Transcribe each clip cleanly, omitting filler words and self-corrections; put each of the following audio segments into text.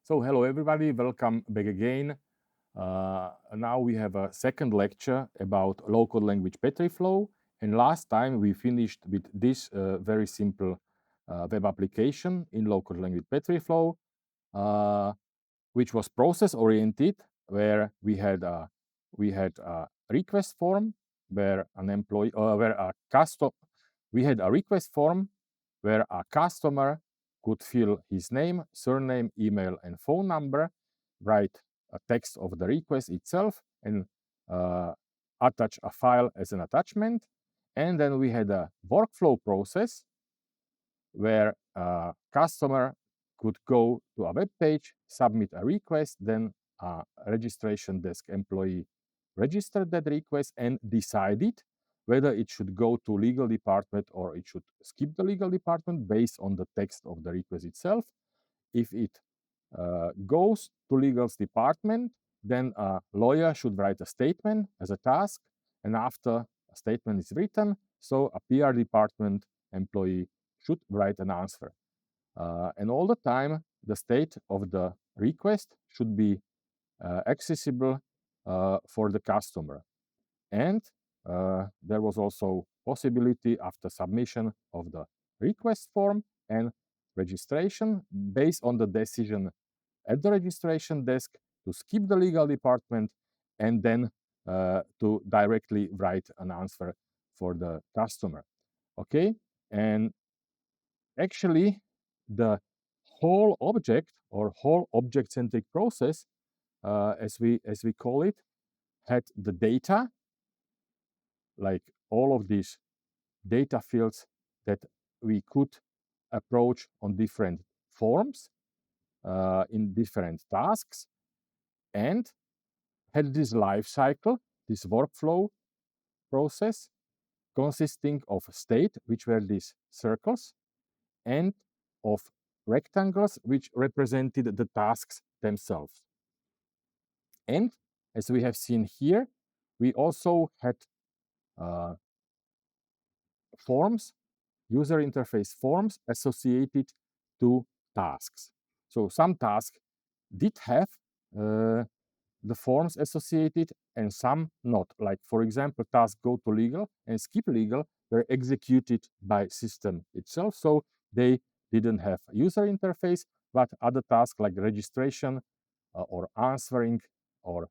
So hello everybody, welcome back again. Now we have a second lecture about low-code language Petriflow. And last time we finished with this very simple web application in low-code language Petriflow, uh, which was process-oriented, where we had a request form where an employee, we had a request form where a customer could fill his name, surname, email, and phone number, write a text of the request itself, and attach a file as an attachment. And then we had a workflow process where a customer could go to a web page, submit a request, then a registration desk employee registered that request and decided whether it should go to legal department or it should skip the legal department based on the text of the request itself. If it goes to legal's department, then a lawyer should write a statement as a task, and after a statement is written, so a PR department employee should write an answer. And all the time, the state of the request should be accessible for the customer. And there was also possibility after submission of the request form and registration based on the decision at the registration desk to skip the legal department and then to directly write an answer for the customer. Okay, and actually the whole object or whole object-centric process, as we call it, had the data, like all of these data fields that we could approach on different forms in different tasks, and had this life cycle, this workflow process consisting of state, which were these circles, and of rectangles, which represented the tasks themselves. And as we have seen here, we also had forms, user interface forms associated to tasks. So some tasks did have the forms associated and some not. Like, for example, tasks go to legal and skip legal were executed by system itself. So they didn't have a user interface, but other tasks like registration or answering or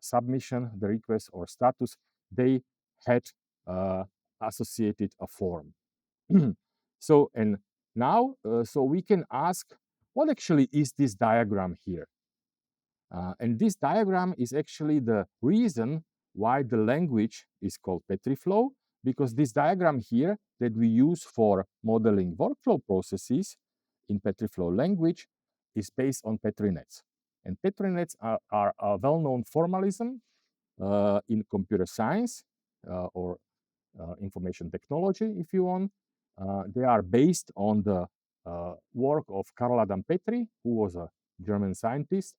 submission, the request or status, they had associated a form. So, and now, so we can ask, what actually is this diagram here? And this diagram is actually the reason why the language is called Petriflow, because this diagram here that we use for modeling workflow processes in Petriflow language is based on Petri nets. And Petri nets are a well-known formalism in computer science or information technology, if you want. They are based on the work of Karl Adam Petri, who was a German scientist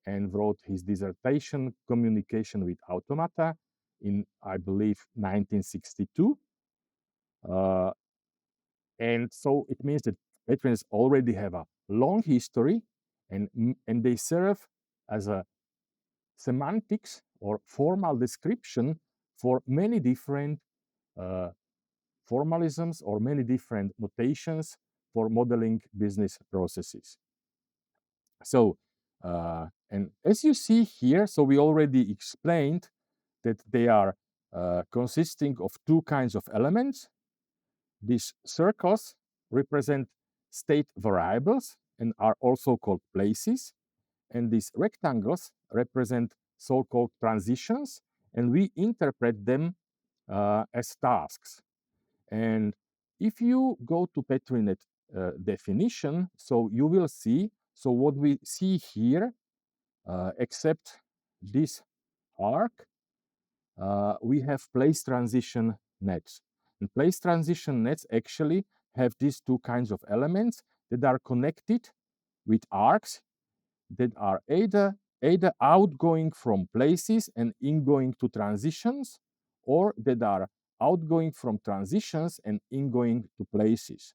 and wrote his dissertation, Communication with Automata, in, I believe, 1962. And so it means that Petrins already have a long history, and they serve as a semantics or formal description for many different formalisms or many different notations for modeling business processes. So, and as you see here, so we already explained that they are consisting of two kinds of elements. These circles represent state variables and are also called places. And these rectangles represent so-called transitions, and we interpret them as tasks. And if you go to PetriNet definition, so you will see, so what we see here, except this arc, we have place transition nets. And place transition nets actually have these two kinds of elements that are connected with arcs that are either outgoing from places and ingoing to transitions, or that are outgoing from transitions and ingoing to places.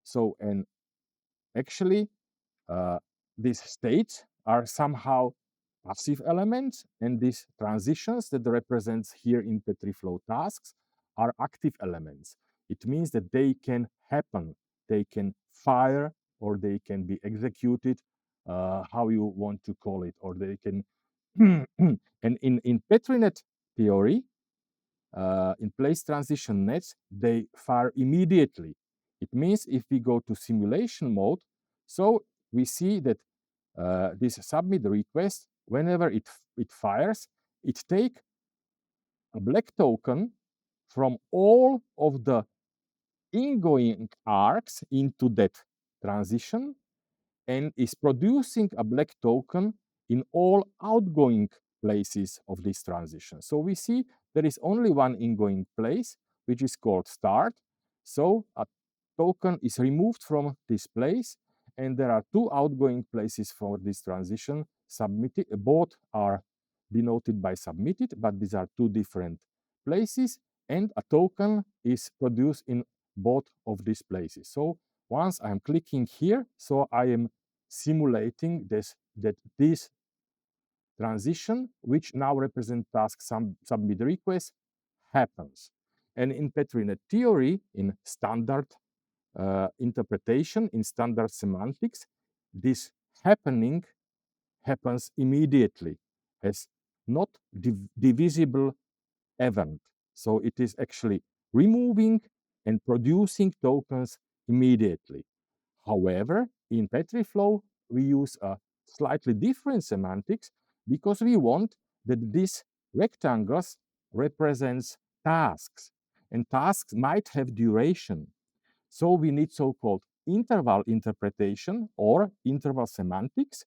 So, and actually, these states are somehow passive elements, and these transitions that represents here in Petriflow tasks are active elements. It means that they can happen, they can fire, or they can be executed, how you want to call it, or they can. And in PetriNet theory, in place transition nets, they fire immediately. It means if we go to simulation mode, so we see that this submit request, whenever it fires, it takes a black token from all of the ingoing arcs into that transition and is producing a black token in all outgoing places of this transition. So we see there is only one ingoing place, which is called start. So a token is removed from this place, and there are two outgoing places for this transition. Submitted, both are denoted by submitted, but these are two different places, and a token is produced in both of these places. So once I'm clicking here, so I am simulating this transition, which now represents task submit request, happens. And in PetriNet theory, in standard interpretation, in standard semantics, this happening happens immediately as not divisible event. So it is actually removing and producing tokens immediately. However, in Petriflow, we use a slightly different semantics because we want that these rectangles represents tasks, and tasks might have duration. So we need so-called interval interpretation or interval semantics.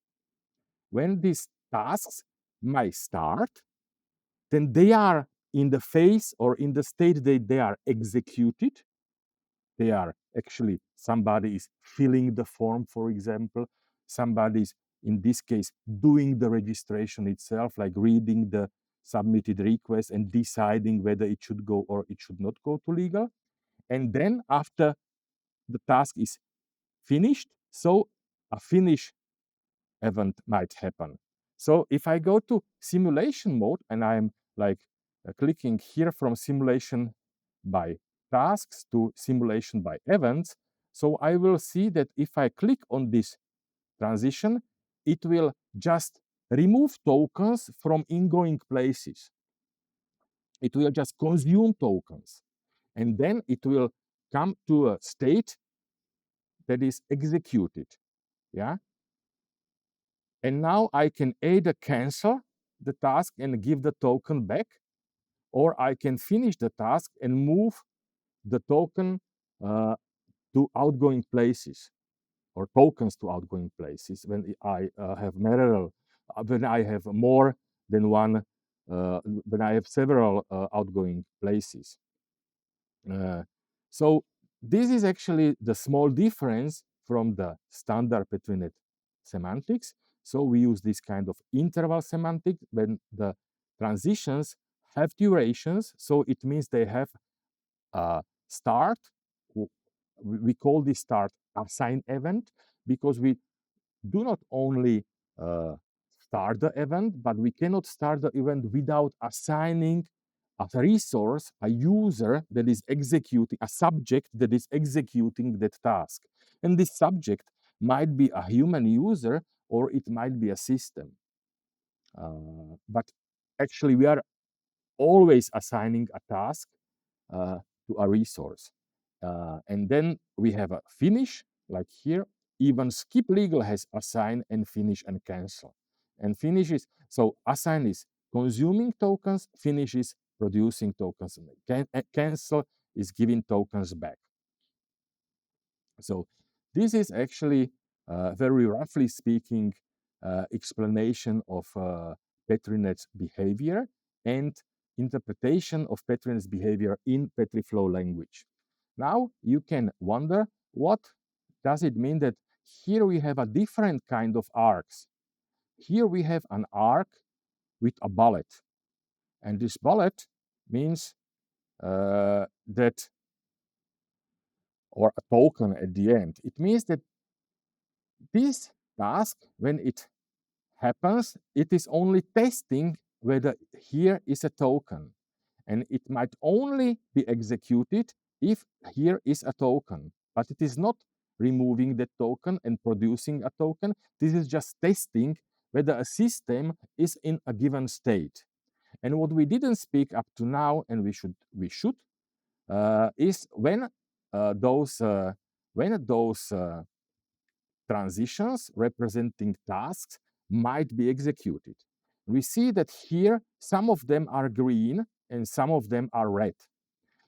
When these tasks might start, then they are in the phase or in the state that they are executed. They are actually, somebody is filling the form, for example. Somebody is, in this case, doing the registration itself, like reading the submitted request and deciding whether it should go or it should not go to legal. And then after the task is finished, so a finish event might happen. So if I go to simulation mode and I'm like clicking here from simulation by tasks to simulation by events, so I will see that if I click on this transition, it will just remove tokens from ingoing places. It will just consume tokens. And then it will come to a state that is executed. Yeah. And now I can either cancel the task and give the token back, or I can finish the task and move the token to outgoing places, or tokens to outgoing places when I have when I have more than one, when I have several outgoing places. So this is actually the small difference from the standard PetriNet semantics. So we use this kind of interval semantic when the transitions have durations. So it means they have a start. We call this start assign event because we do not only start the event, but we cannot start the event without assigning a resource, a user that is executing, a subject that is executing that task. And this subject might be a human user or it might be a system. But actually, we are always assigning a task to a resource. And then we have a finish, like here. Even skip legal has assign and finish and cancel. And finish is, so assign is consuming tokens, finish is producing tokens, cancel is giving tokens back. So this is actually, very roughly speaking, explanation of PetriNet's behavior and interpretation of PetriNet's behavior in Petriflow language. Now you can wonder, what does it mean that here we have a different kind of arcs? Here we have an arc with a bullet. And this bullet means that, or a token at the end. It means that this task, when it happens, it is only testing whether here is a token. And it might only be executed if here is a token, but it is not removing the token and producing a token. This is just testing whether a system is in a given state. And what we didn't speak up to now, and we should, is when those transitions representing tasks might be executed. We see that here some of them are green and some of them are red.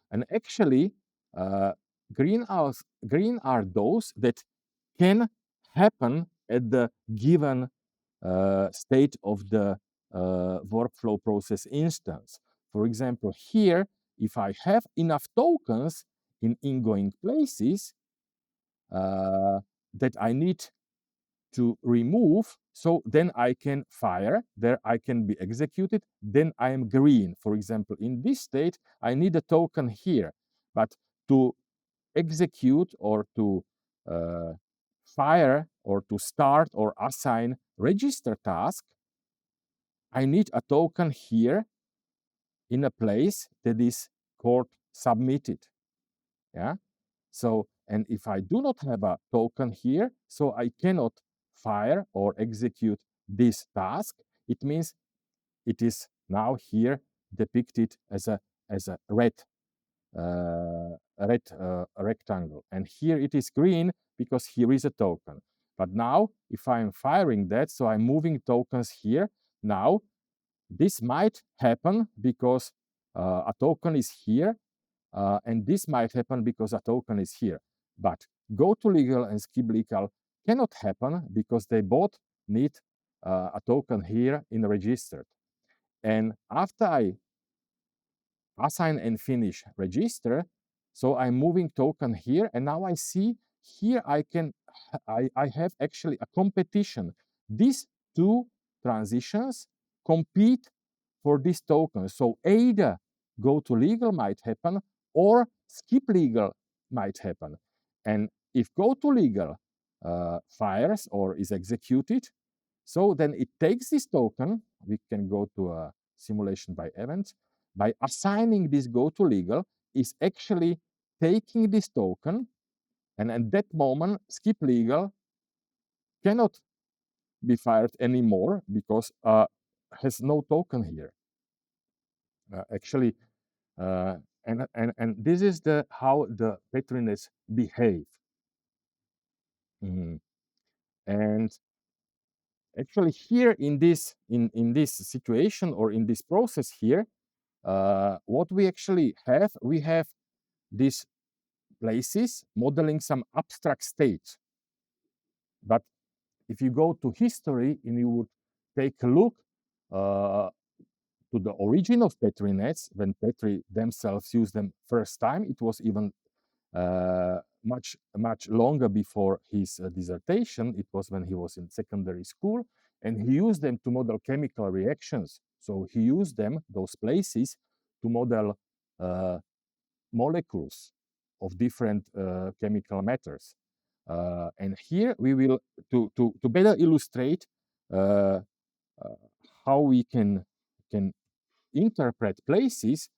And actually, green are those that can happen at the given state of the workflow process instance. For example, here, if I have enough tokens in ingoing places that I need to remove, so then I can fire, there I can be executed, then I am green. For example, in this state, I need a token here, but to execute or to fire or to start or assign register task, I need a token here in a place that is called submitted. Yeah. So, and if I do not have a token here, so I cannot fire or execute this task. It means it is now here depicted as a red rectangle, and here it is green because here is a token. But now, if I'm firing that, so I'm moving tokens here. Now, this might happen because a token is here, and this might happen because a token is here. But go to legal and skip legal cannot happen because they both need a token here in registered. And after I assign and finish register, so I'm moving token here, and now I see here I have actually a competition. These two transitions compete for this token. So either go to legal might happen or skip legal might happen. And if go to legal fires or is executed, so then it takes this token. We can go to a simulation by events. By assigning this go to legal is actually taking this token, and at that moment skip legal cannot be fired anymore because has no token here. Actually, and this is the how the Petri nets behave. And actually here in this situation or in this process here, what we actually have, we have these places modeling some abstract state. But if you go to history and you would take a look to the origin of Petri nets, when Petri themselves used them first time, it was even much longer before his dissertation. It was when he was in secondary school, and he used them to model chemical reactions. So he used them, those places, to model molecules of different chemical matters. And here we will, to better illustrate how we can interpret places.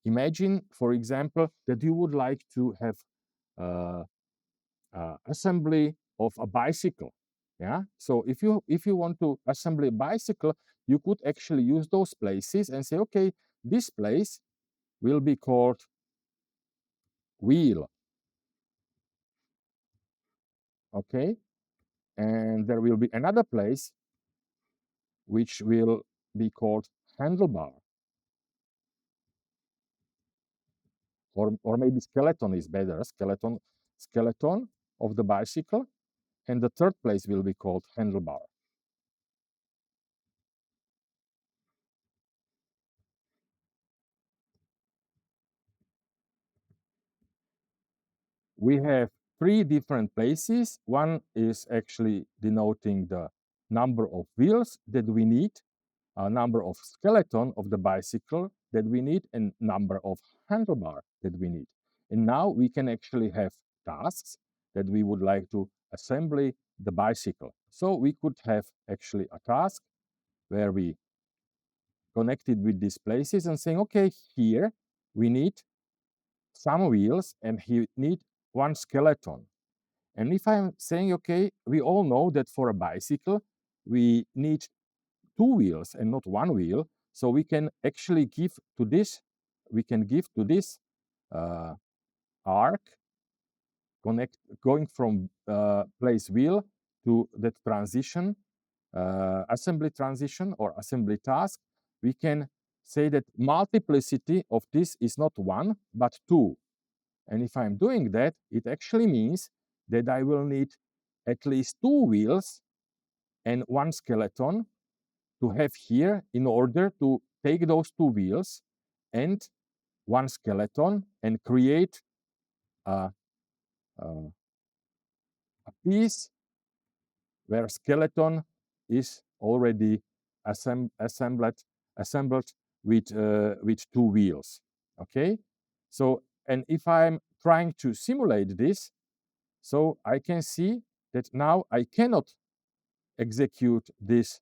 Imagine, for example, that you would like to have assembly of a bicycle. Yeah. So if you want to assemble a bicycle, you could actually use those places and say, okay, this place will be called wheel. Okay. And there will be another place which will be called handlebar. Or maybe skeleton is better. Skeleton of the bicycle. And the third place will be called handlebar. We have three different places. One is actually denoting the number of wheels that we need, a number of skeleton of the bicycle that we need, and number of handlebar that we need. And now we can actually have tasks that we would like to assembly the bicycle. So we could have actually a task where we connected with these places and saying, okay, here we need some wheels and we need one skeleton. And if I'm saying, okay, we all know that for a bicycle, we need two wheels and not one wheel. So we can actually give to this, uh, arc going from place wheel to that transition, assembly transition or assembly task. We can say that multiplicity of this is not one, but two. And if I'm doing that, it actually means that I will need at least two wheels and one skeleton to have here in order to take those two wheels and one skeleton and create a, a, a piece where skeleton is already assembled with two wheels. Okay, so and if I'm trying to simulate this, so I can see that now I cannot execute this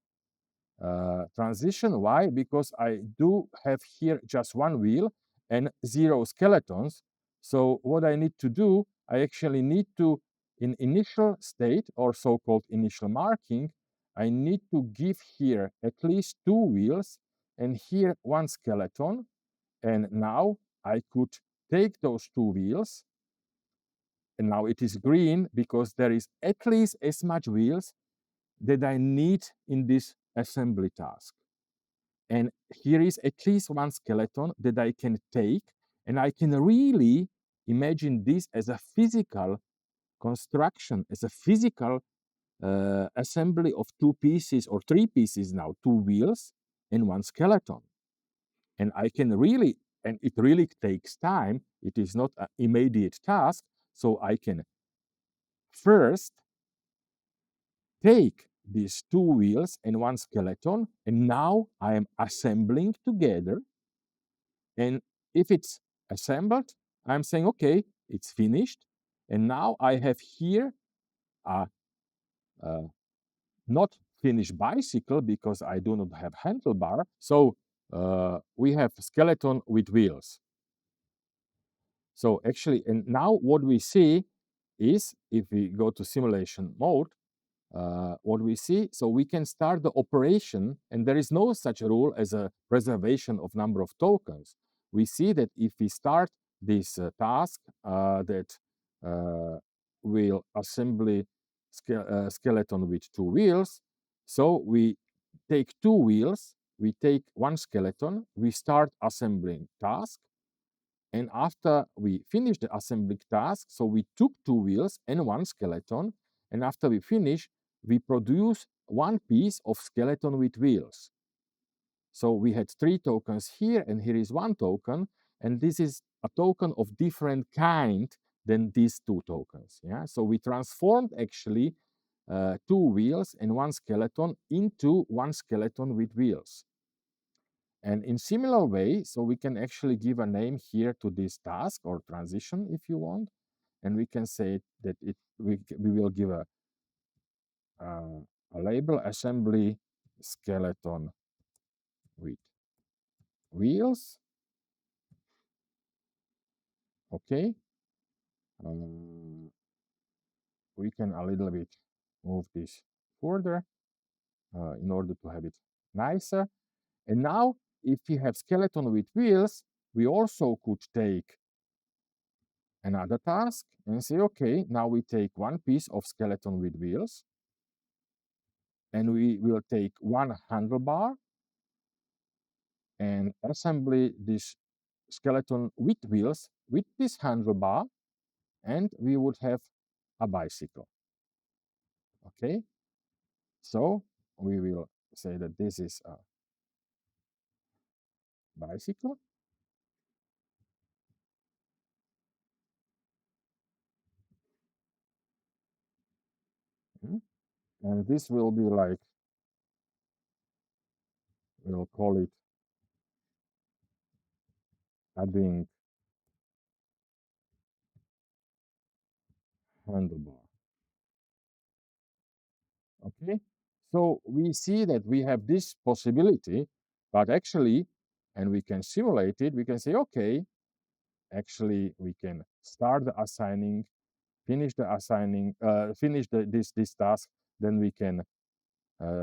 transition. Why? Because I do have here just one wheel and zero skeletons. So what I need to do, I actually need to, in initial state or so-called initial marking, I need to give here at least two wheels and here one skeleton. And now I could take those two wheels, and now it is green because there is at least as much wheels that I need in this assembly task. And here is at least one skeleton that I can take, and I can really imagine this as a physical construction, as a physical assembly of two pieces or three pieces now, two wheels and one skeleton. And I can really, and it really takes time, it is not an immediate task, so I can first take these two wheels and one skeleton, and now I am assembling together. And if it's assembled, I'm saying, okay, it's finished. And now I have here a, not finished bicycle because I do not have handlebar. So we have skeleton with wheels. So actually, and now what we see is, if we go to simulation mode, what we see, so we can start the operation, and there is no such rule as a reservation of number of tokens. We see that if we start this task that will assembly skeleton with two wheels, so we take two wheels, we take one skeleton, we start assembling task, and after we finish the assembly task, so we took two wheels and one skeleton, and after we finish, we produce one piece of skeleton with wheels. So we had three tokens here, and here is one token, and this is a token of different kind than these two tokens. Yeah, so we transformed actually two wheels and one skeleton into one skeleton with wheels. And in similar way, so we can actually give a name here to this task or transition if you want, and we can say that we will give a label assembly skeleton with wheels. Okay, we can a little bit move this further in order to have it nicer. And now, if we have skeleton with wheels, we also could take another task and say, okay, now we take one piece of skeleton with wheels, and we will take one handlebar and assembly this skeleton with wheels with this handlebar, and we would have a bicycle. Okay, so we will say that this is a bicycle. And this will be like, we'll call it adding handlebar. Okay, so we see that we have this possibility, but actually, and we can simulate it, we can say, okay, actually we can start the assigning, finish the assigning, finish this task, then we can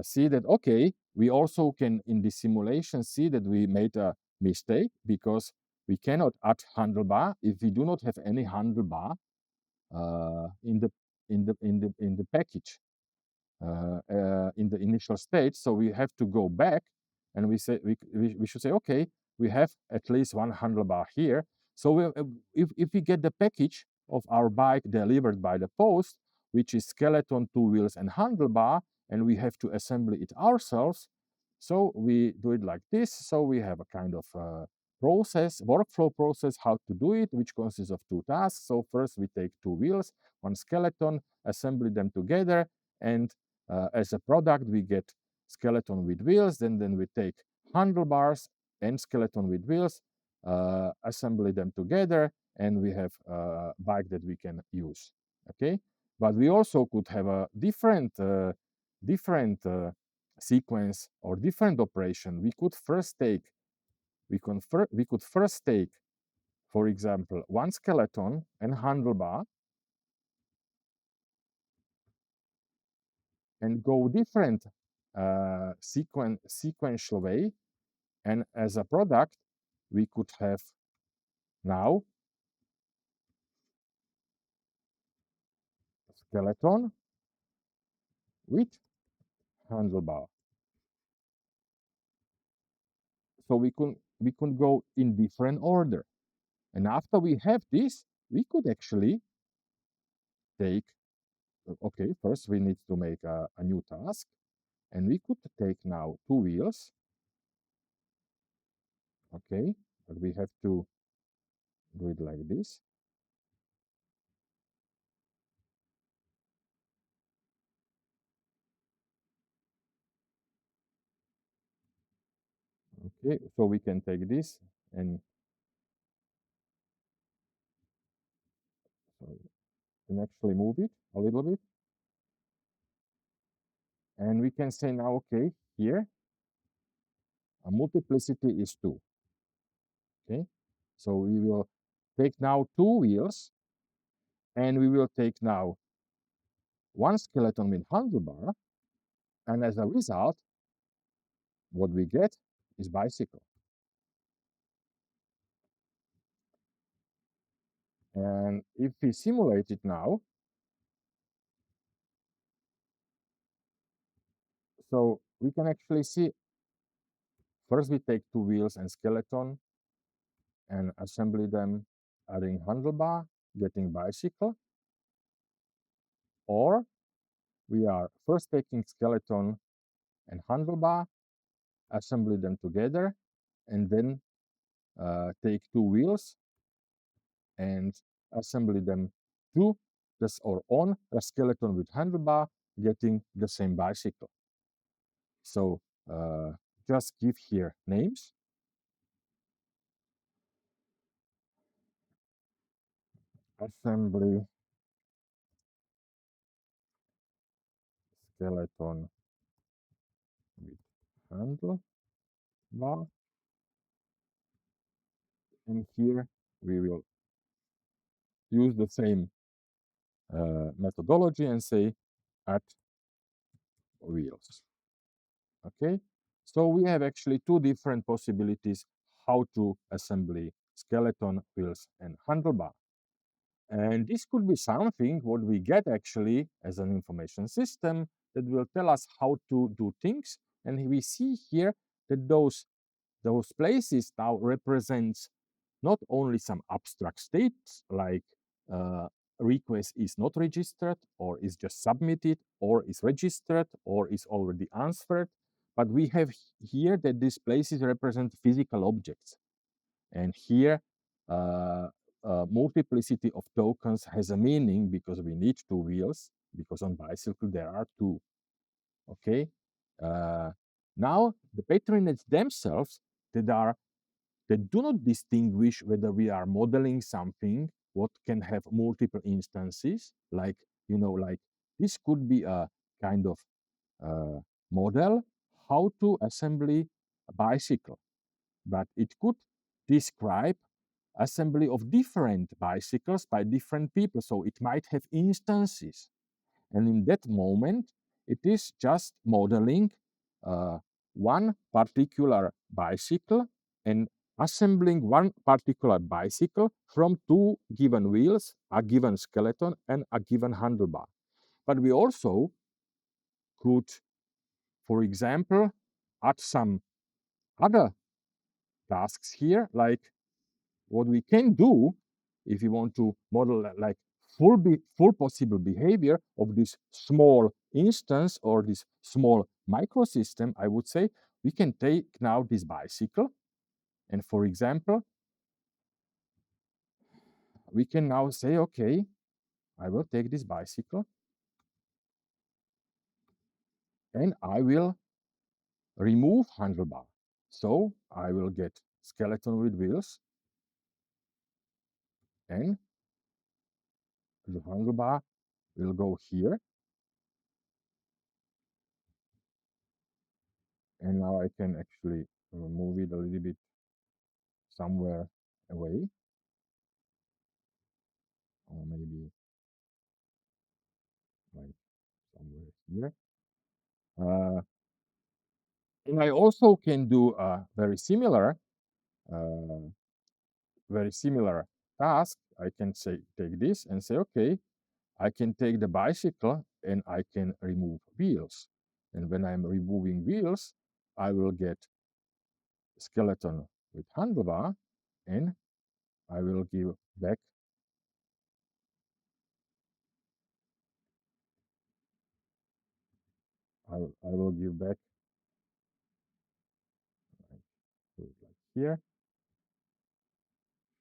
see that, okay, we also can in the simulation see that we made a mistake because we cannot add handlebar if we do not have any handlebar in the package in the initial state. So we have to go back and we should say, okay, we have at least one handlebar here. So if we get the package of our bike delivered by the post, which is skeleton, two wheels, and handlebar, and we have to assemble it ourselves, so we do it like this. So we have a kind of workflow process, how to do it, which consists of two tasks. So first we take two wheels, one skeleton, assemble them together, and as a product, we get skeleton with wheels. Then we take handlebars and skeleton with wheels, assemble them together, and we have a bike that we can use. Okay, but we also could have a different sequence or different operation. We could first take, for example, one skeleton and handlebar, and go different sequential way. And as a product, we could have now a skeleton with handlebar. So we could go in different order. And after we have this, we could actually take, okay, first we need to make a new task. And we could take now two wheels, okay, but we have to do it like this. Okay, so we can take this and actually move it a little bit. And we can say now, okay, here, a multiplicity is 2. Okay, so we will take now two wheels, and we will take now one skeleton with handlebar, and as a result, what we get is bicycle. And if we simulate it now, so we can actually see, first we take two wheels and skeleton and assembly them, adding handlebar, getting bicycle, or we are first taking skeleton and handlebar, assembly them together, and then take two wheels and assembly them to this or on a skeleton with handlebar, getting the same bicycle. So just give here names. Assembly skeleton with handlebar. And here we will use the same methodology and say add wheels. Okay, so we have actually two different possibilities how to assembly skeleton, wheels, and handlebar. And this could be something what we get actually as an information system that will tell us how to do things. And we see here that those places now represents not only some abstract states like request is not registered, or is just submitted, or is registered, or is already answered, but we have here that these places represent physical objects. And here multiplicity of tokens has a meaning because we need two wheels, because on bicycle there are two. Okay, now the Petri nets themselves, they do not distinguish whether we are modeling something what can have multiple instances, like like this could be a kind of model how to assembly a bicycle, but it could describe assembly of different bicycles by different people. So it might have instances. And in that moment, it is just modeling one particular bicycle and assembling one particular bicycle from two given wheels, a given skeleton, and a given handlebar. But we also could, for example, add some other tasks here, like what we can do if you want to model like full possible behavior of this small instance or this small microsystem, I would say, we can take now this bicycle, and for example, we can now say, okay, I will take this bicycle and I will remove handlebar. So I will get skeleton with wheels and the handlebar will go here. And now I can actually move it a little bit somewhere away, or maybe like somewhere here. And I also can do a uh, very similar task. I can say take this and say, okay, I can take the bicycle and I can remove wheels. And when I'm removing wheels, I will get skeleton with handlebar, and I will give back. I will give back like here,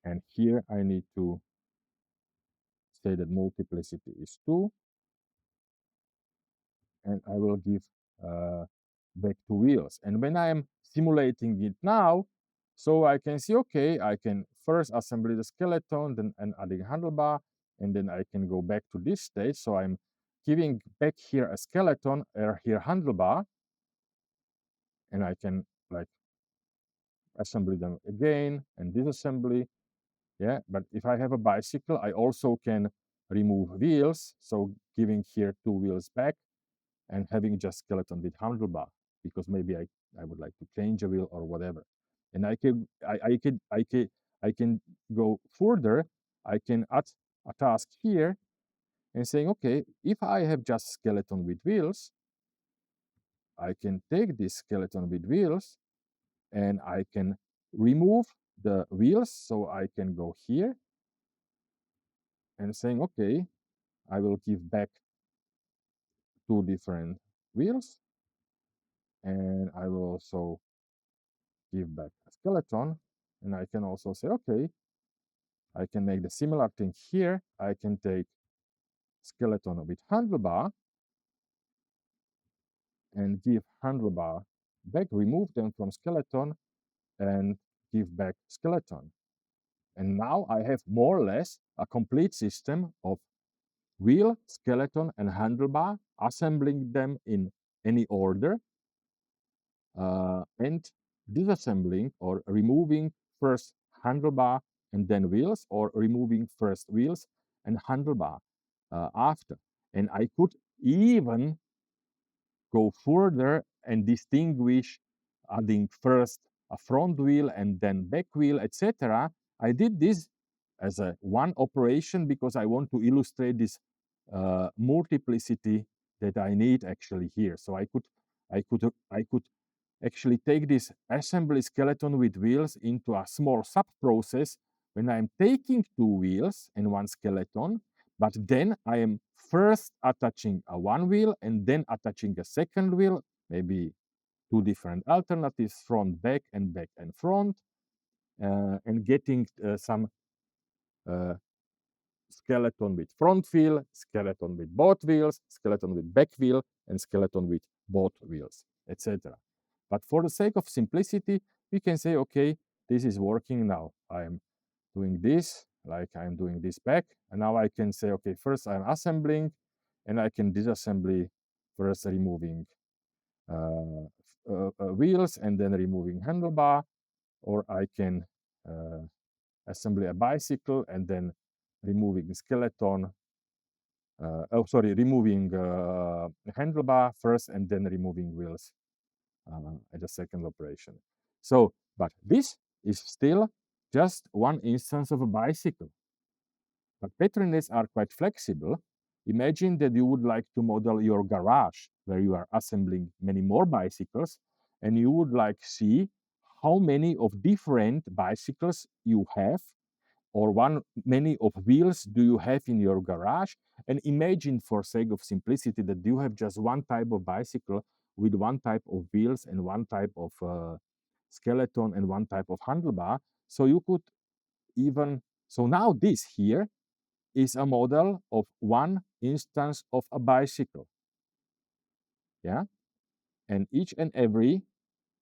and here I need to say that multiplicity is 2, and I will give back 2 wheels. And when I am simulating it now, so I can see, okay, I can first assemble the skeleton, then and adding handlebar, and then I can go back to this stage. So I'm giving back here a skeleton or here handlebar, and I can like assembly them again and disassembly. Yeah, but if I have a bicycle, I also can remove wheels. So giving here 2 wheels back and having just skeleton with handlebar, because maybe I would like to change a wheel or whatever. And I can go further. I can add a task here and saying, okay, if I have just skeleton with wheels, I can take this skeleton with wheels and I can remove the wheels. So I can go here and saying, okay, I will give back 2 different wheels, and I will also give back a skeleton, and I can also say, okay, I can make the similar thing here. I can take skeleton with handlebar and give handlebar back, remove them from skeleton and give back skeleton. And now I have more or less a complete system of wheel, skeleton, and handlebar, assembling them in any order, and disassembling or removing first handlebar and then wheels, or removing first wheels and handlebar after. And I could even go further and distinguish adding first a front wheel and then back wheel, etc. I did this as a one operation because I want to illustrate this multiplicity that I need actually here. So I could actually take this assembly skeleton with wheels into a small sub-process when I'm taking 2 wheels and 1 skeleton, but then I am first attaching a 1 wheel and then attaching a second wheel, maybe 2 different alternatives, front, back and front, and getting some uh, skeleton with front wheel, skeleton with both wheels, skeleton with back wheel, and skeleton with both wheels, etc. But for the sake of simplicity, we can say, okay, this is working now. I'm doing this, like I'm doing this back, and now I can say, okay, first I'm assembling, and I can disassembly, first removing wheels and then removing handlebar, or I can assemble a bicycle and then removing skeleton, removing handlebar first and then removing wheels at the second operation. So, but this is still just one instance of a bicycle. But Petri nets are quite flexible. Imagine that you would like to model your garage where you are assembling many more bicycles, and you would like to see how many of different bicycles you have, or many of wheels do you have in your garage. And imagine, for sake of simplicity, that you have just one type of bicycle with one type of wheels and one type of skeleton and one type of handlebar. So you could even, so now this here is a model of one instance of a bicycle. Yeah. And each and every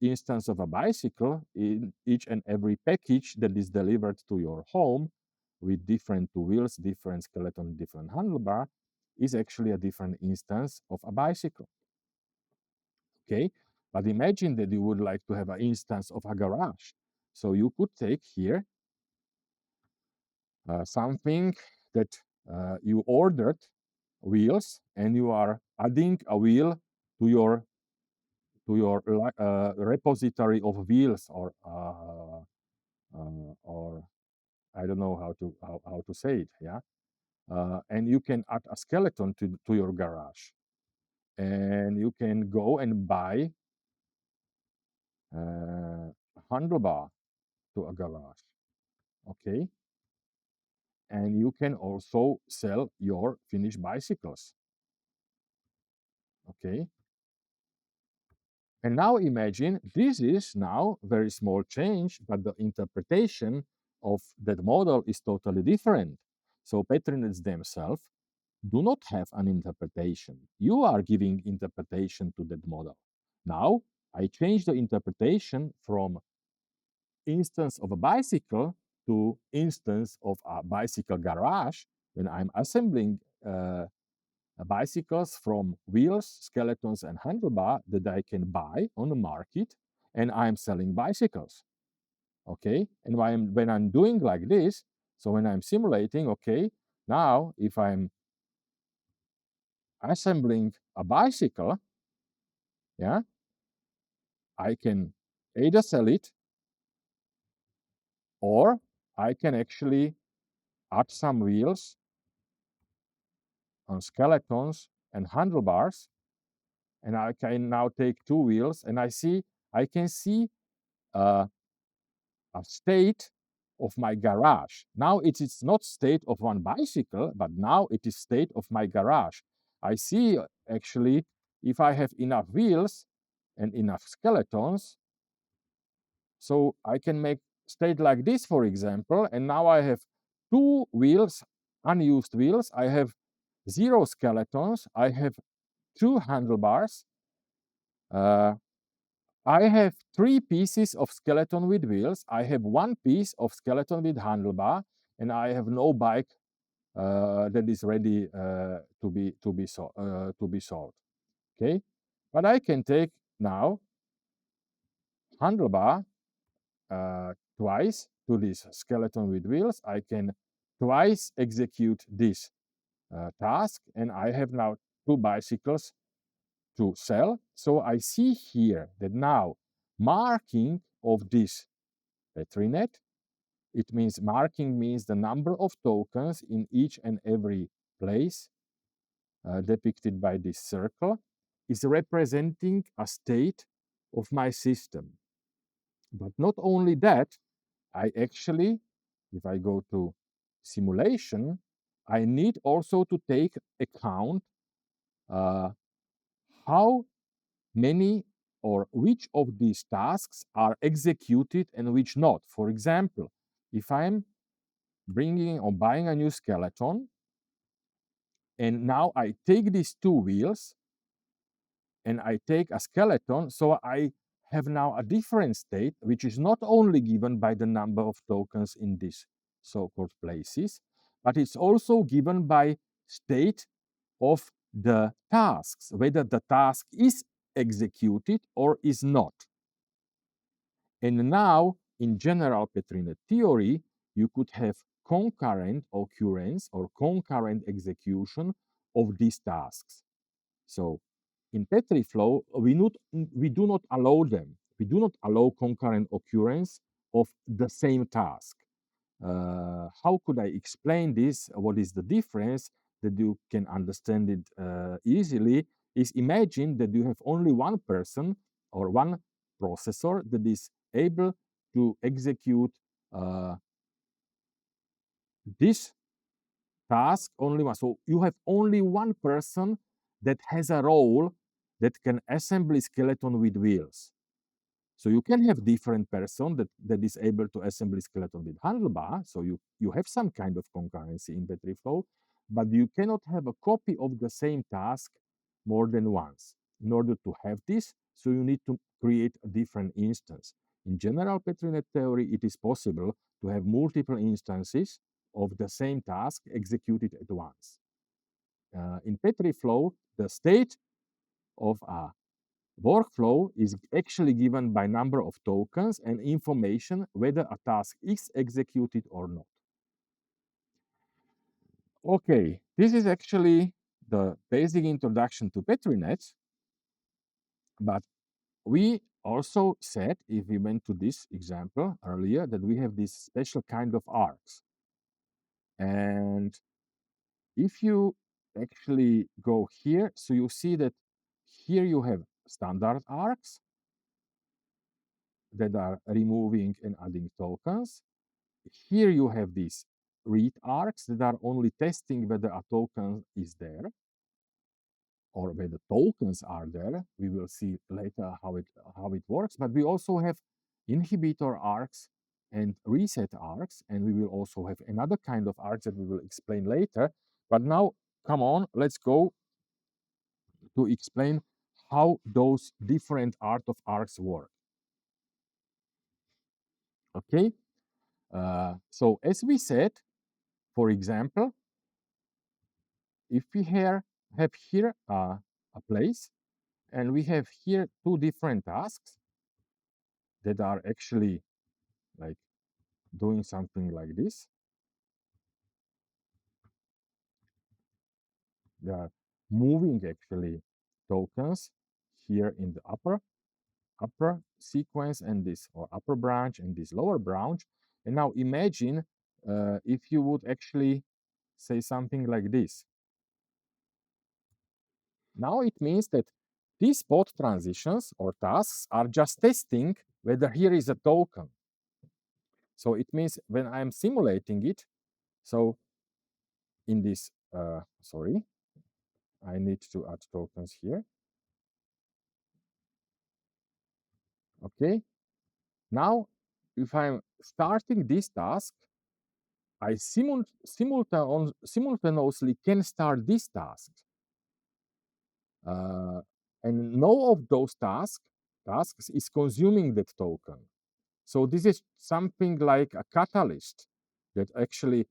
instance of a bicycle in each and every package that is delivered to your home with different two wheels, different skeleton, different handlebar is actually a different instance of a bicycle. Okay. But imagine that you would like to have an instance of a garage. So you could take here something that you ordered wheels, and you are adding a wheel to your repository of wheels, or I don't know how to say it. Yeah, and you can add a skeleton to your garage, and you can go and buy a handlebar to a garage. Okay, and you can also sell your finished bicycles. Okay. And now imagine this is now a very small change, but the interpretation of that model is totally different. So Petri nets themselves do not have an interpretation. You are giving interpretation to that model. Now I change the interpretation from instance of a bicycle to instance of a bicycle garage when I'm assembling bicycles from wheels, skeletons, and handlebar that I can buy on the market, and I'm selling bicycles. Okay, and when I'm doing like this, so when I'm simulating, okay, now if I'm assembling a bicycle, yeah, I can either sell it, or I can actually add some wheels on skeletons and handlebars, and I can now take two wheels, and I can see a state of my garage. Now it is not state of one bicycle, but now it is state of my garage. I see actually if I have enough wheels and enough skeletons, so I can make state like this, for example, and now I have two wheels, unused wheels. I have 0 skeletons. I have 2 handlebars. I have 3 pieces of skeleton with wheels. I have 1 piece of skeleton with handlebar, and I have no bike that is ready to be sold. Okay, but I can take now handlebar twice to this skeleton with wheels. I can twice execute this task, and I have now 2 bicycles to sell. So I see here that now marking of this Petri net, it means marking means the number of tokens in each and every place depicted by this circle is representing a state of my system. But not only that, I actually, if I go to simulation, I need also to take account how many or which of these tasks are executed and which not. For example, if I'm bringing or buying a new skeleton, and now I take these 2 wheels and I take a skeleton, so I have now a different state, which is not only given by the number of tokens in these so-called places, but it's also given by state of the tasks, whether the task is executed or is not. And now, in general Petri net theory, you could have concurrent occurrence or concurrent execution of these tasks. So in Petriflow, we do not allow them. We do not allow concurrent occurrence of the same task. How could I explain this? What is the difference that you can understand it easily? Is imagine that you have only one person or one processor that is able to execute this task only one. So you have only one person that has a role that can assemble a skeleton with wheels. So you can have different person that is able to assemble a skeleton with handlebar. So you have some kind of concurrency in Petriflow, but you cannot have a copy of the same task more than once. In order to have this, so you need to create a different instance. In general PetriNet theory, it is possible to have multiple instances of the same task executed at once. In Petriflow, the state of a workflow is actually given by number of tokens and information whether a task is executed or not. Okay, this is actually the basic introduction to PetriNet, but we also said, if we went to this example earlier, that we have this special kind of arcs. And if you actually go here, so you see that here you have standard arcs that are removing and adding tokens. Here you have these read arcs that are only testing whether a token is there or whether tokens are there. We will see later how it works. But we also have inhibitor arcs and reset arcs, and we will also have another kind of arcs that we will explain later. But now, come on, let's go to explain how those different art of arcs work. Okay, so as we said, for example, if we have here a place and we have here two different tasks that are actually like doing something like this, they are moving actually tokens here in the upper sequence and this or upper branch and this lower branch. And now imagine if you would actually say something like this. Now it means that these both transitions or tasks are just testing whether here is a token. So it means when I'm simulating it, so in this, sorry, I need to add tokens here. Okay. Now, if I'm starting this task, I simultaneously can start this task. And no of those tasks is consuming that token. So this is something like a catalyst that actually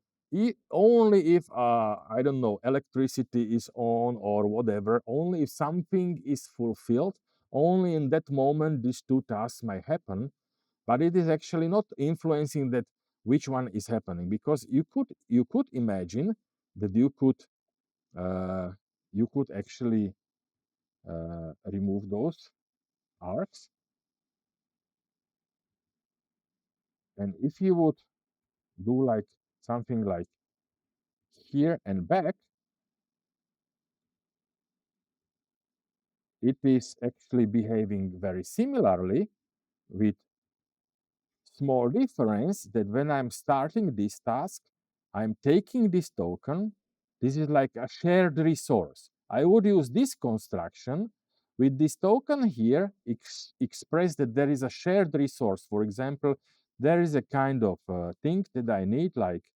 only if, I don't know, electricity is on or whatever, only if something is fulfilled, only in that moment these two tasks might happen, but it is actually not influencing that which one is happening, because you could imagine that you could actually remove those arcs, and if you would do like something like here and back, it is actually behaving very similarly, with small difference that when I'm starting this task, I'm taking this token. This is like a shared resource. I would use this construction with this token here, express that there is a shared resource. For example, there is a kind of thing that I need, like,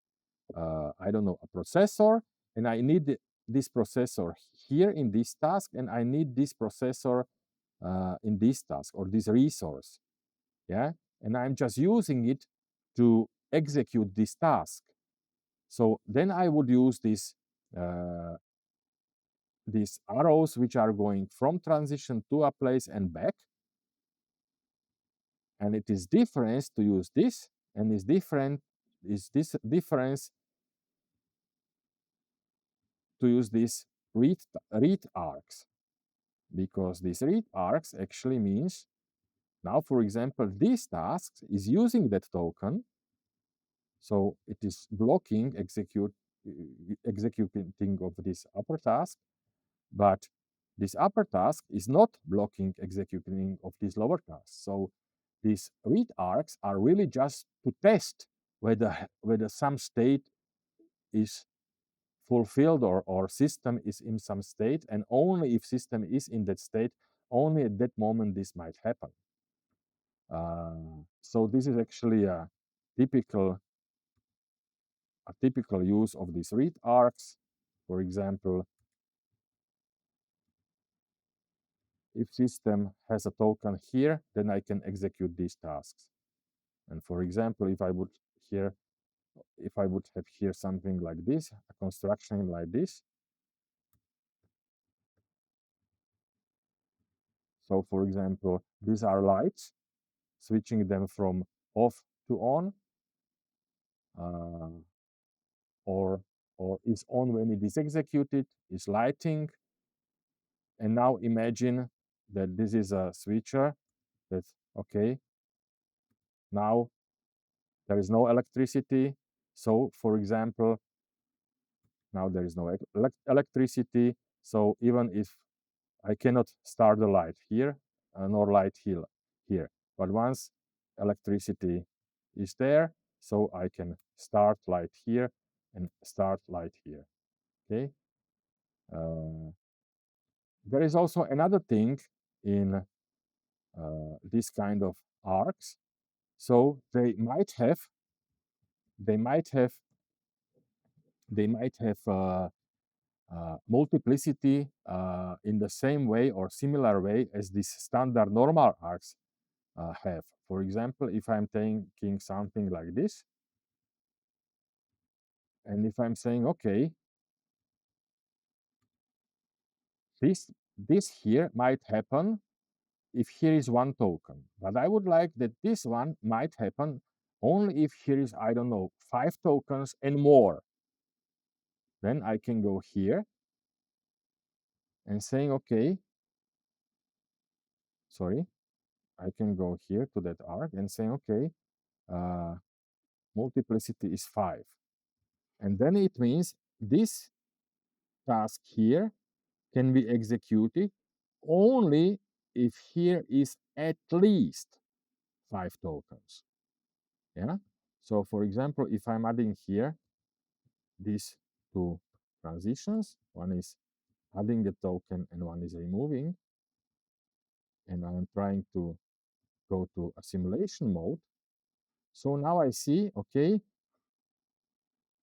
I don't know, a processor, and I need this processor here in this task, and I need this processor in this task or this resource. Yeah, and I'm just using it to execute this task. So then I would use these arrows which are going from transition to a place and back. And it is difference to use this, and is this difference to use these read args, because these read args actually means now, for example, this task is using that token, so it is blocking executing of this upper task, but this upper task is not blocking executing of this lower task. So these read args are really just to test whether some state is fulfilled or system is in some state, and only if system is in that state, only at that moment this might happen. So this is actually a typical use of these read args. For example, if system has a token here, then I can execute these tasks. And for example, if I would have here something like this, a construction like this. So for example, these are lights, switching them from off to on, or is on when it is executed, is lighting. And now imagine that this is a switcher that's okay. Now there is no electricity. So for example, now there is no electricity. So even if I cannot start the light here, nor light here, but once electricity is there, so I can start light here and start light here. Okay. There is also another thing in this kind of arcs. So they might have multiplicity in the same way or similar way as these standard normal arcs have. For example, if I'm taking something like this, and if I'm saying, okay, this here might happen if here is one token, but I would like that this one might happen only if here is, I don't know, 5 tokens and more. Then I can go here and saying, okay, sorry, I can go here to that arc and saying, okay, multiplicity is 5. And then it means this task here can be executed only if here is at least 5 tokens. Yeah. So for example, if I'm adding here these two transitions, one is adding a token and one is removing, and I'm trying to go to a simulation mode. So now I see, okay,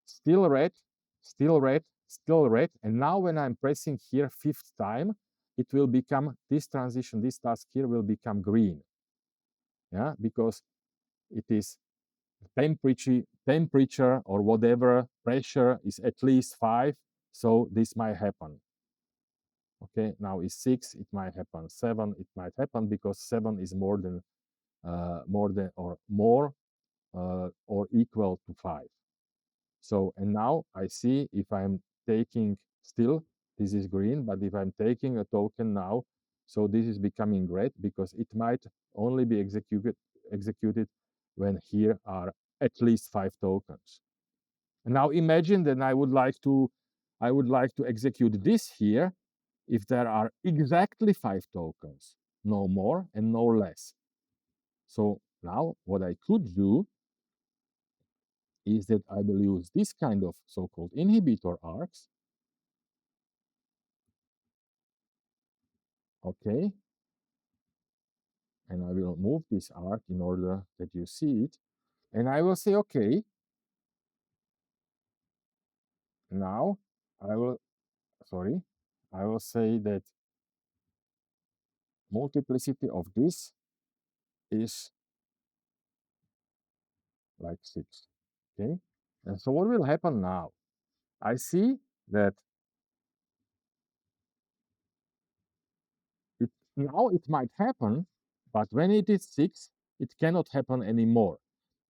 still red, still red, still red. And now when I'm pressing here 5th time, it will become, this transition, this task here will become green. Yeah, because it is temperature or whatever pressure is at least 5. So this might happen. Okay, now is 6, it might happen. 7, it might happen because 7 is more than or equal to 5. So, and now I see if I'm taking still, this is green, but if I'm taking a token now, so this is becoming red because it might only be executed when here are at least 5 tokens. And now imagine that I would like to execute this here if there are exactly 5 tokens, no more and no less. So now what I could do is that I will use this kind of so-called inhibitor arcs. Okay. And I will move this arc in order that you see it. And I will say, okay, now I will say that multiplicity of this is like 6. Okay. And so what will happen now? I see that now it might happen, but when it is 6, it cannot happen anymore.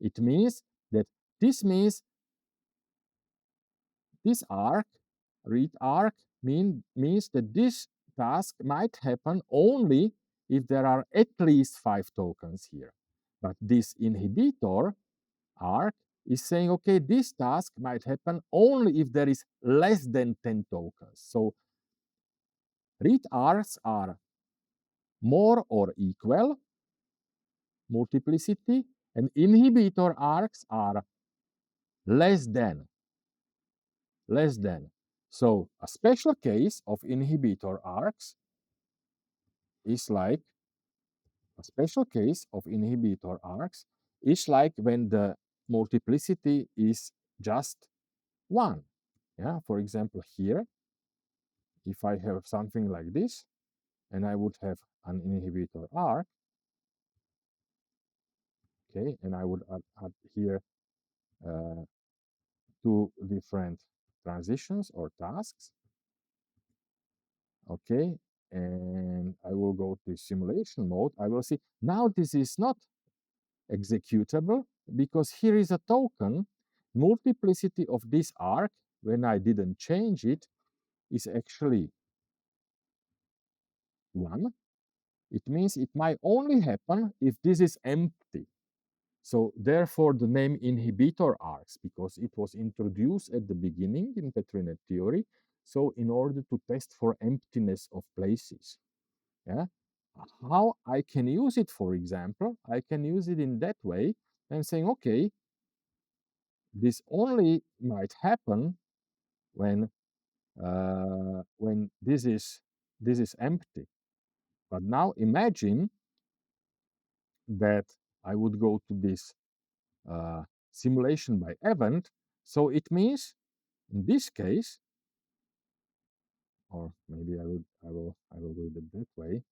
It means that this means this arc, read arc, means that this task might happen only if there are at least 5 tokens here. But this inhibitor arc is saying, okay, this task might happen only if there is less than 10 tokens. So read arcs are more or equal multiplicity, and inhibitor arcs are less than. So a special case of inhibitor arcs is like when the multiplicity is just 1. Yeah, for example, here, if I have something like this, and I would have an inhibitor arc, okay, and I would add here 2 different transitions or tasks, okay, and I will go to simulation mode. I will see now this is not executable because here is a token. Multiplicity of this arc, when I didn't change it, is actually 1. It means it might only happen if this is empty. So therefore the name inhibitor arcs, because it was introduced at the beginning in Petri net theory, so in order to test for emptiness of places. Yeah. How I can use it, for example, I can use it in that way and saying, okay, this only might happen when this is empty. But now imagine that I would go to this simulation by event. So it means in this case, or maybe I will do it that way.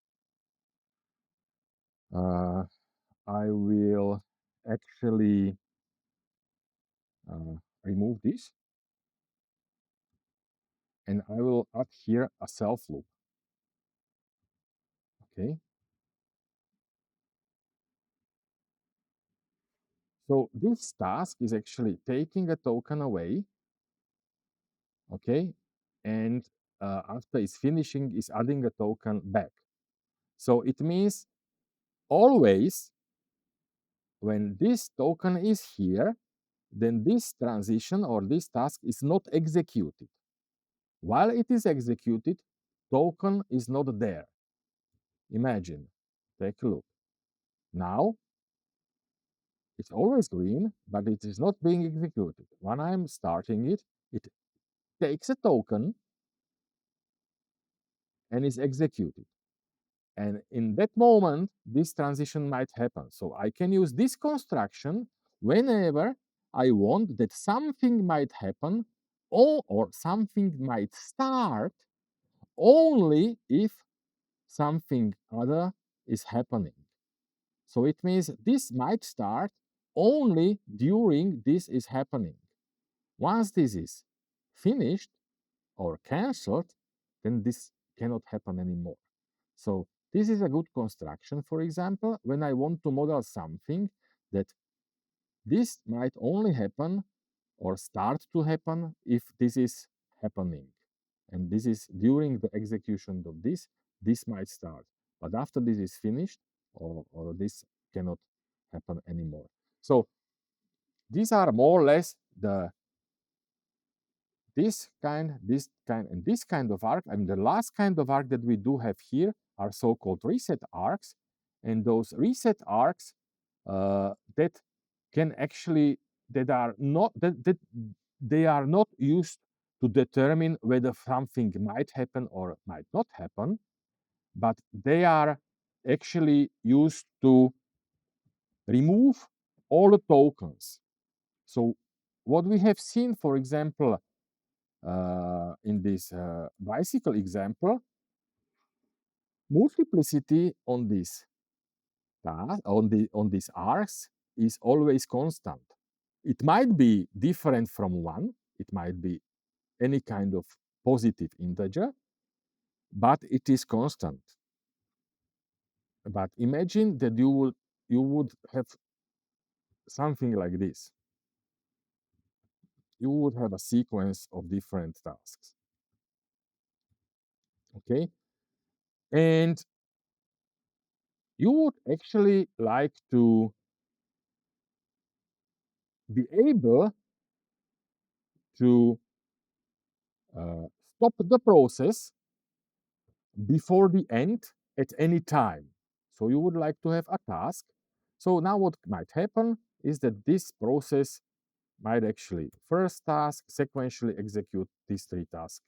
I will actually remove this, and I will add here a self loop. Okay. So this task is actually taking a token away, okay, and after it's finishing, is adding a token back. So it means always when this token is here, then this transition or this task is not executed. While it is executed, token is not there. Imagine, take a look. Now, it's always green, but it is not being executed. When I'm starting it, it takes a token and is executed. And in that moment, this transition might happen. So I can use this construction whenever I want that something might happen or something might start only if something other is happening. So it means this might start only during this is happening. Once this is finished or cancelled, then this cannot happen anymore. So this is a good construction, for example, when I want to model something that this might only happen or start to happen if this is happening. And this is during the execution of this might start. But after this is finished, or this cannot happen anymore. So these are more or less the this kind, and this kind of arc. I mean, the last kind of arc that we do have here are so-called reset arcs, and those reset arcs that can actually that they are not used to determine whether something might happen or might not happen, but they are actually used to remove all the tokens. So what we have seen, for example, in this bicycle example, multiplicity on this task, on these arcs is always constant. It might be different from 1. It might be any kind of positive integer, but it is constant. But imagine that you will you would have something like this. You would have a sequence of different tasks. Okay, and you would actually like to be able to stop the process before the end at any time. So you would like to have a task. So now what might happen is that this process might actually first task sequentially execute these three tasks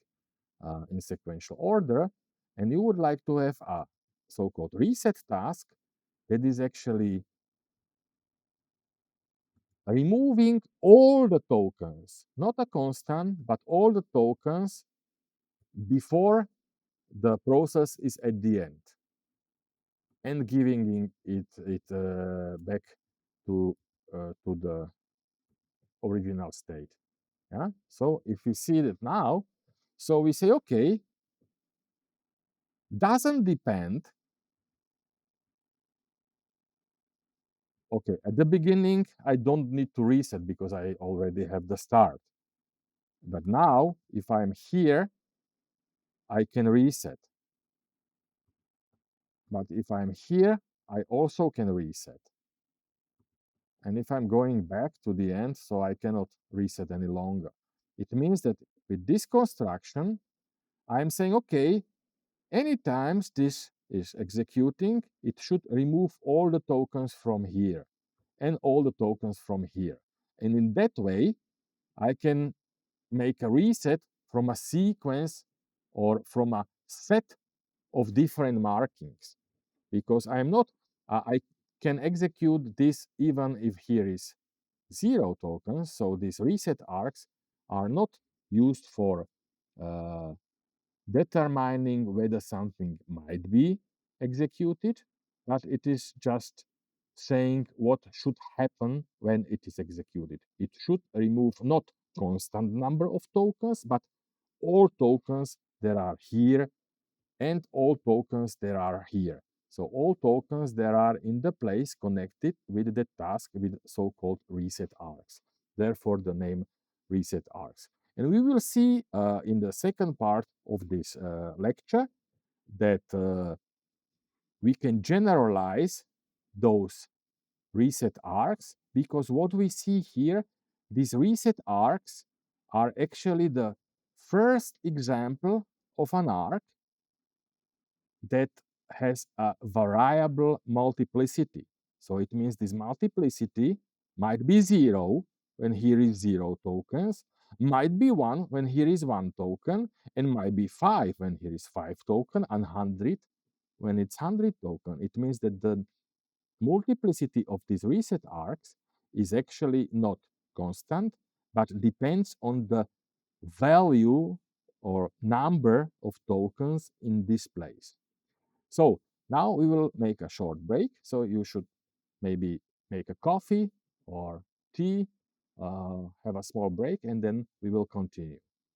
in sequential order, and you would like to have a so-called reset task that is actually removing all the tokens, not a constant, but all the tokens before the process is at the end, and giving it back to the original state. Yeah. So if we see that now, so we say, okay, doesn't depend. Okay, at the beginning, I don't need to reset because I already have the start. But now, if I'm here, I can reset. But if I'm here, I also can reset. And if I'm going back to the end, so I cannot reset any longer. It means that with this construction, I'm saying, okay, anytime this is executing, it should remove all the tokens from here and all the tokens from here. And in that way, I can make a reset from a sequence or from a set of different markings, because I'm not, I can execute this even if here is 0 tokens. So these reset arcs are not used for determining whether something might be executed, but it is just saying what should happen when it is executed. It should remove not constant number of tokens, but all tokens that are here and all tokens that are here. So all tokens that are in the place connected with the task with so-called reset arcs. Therefore, the name reset arcs. And we will see in the second part of this lecture that we can generalize those reset arcs, because what we see here, these reset arcs are actually the first example of an arc that has a variable multiplicity. So it means this multiplicity might be 0 when here is 0 tokens, might be 1 when here is 1 token, and might be 5 when here is 5 token, and 100 when it's 100 token. It means that the multiplicity of these reset arcs is actually not constant, but depends on the value or number of tokens in this place. So now we will make a short break. So you should maybe make a coffee or tea, have a small break, and then we will continue.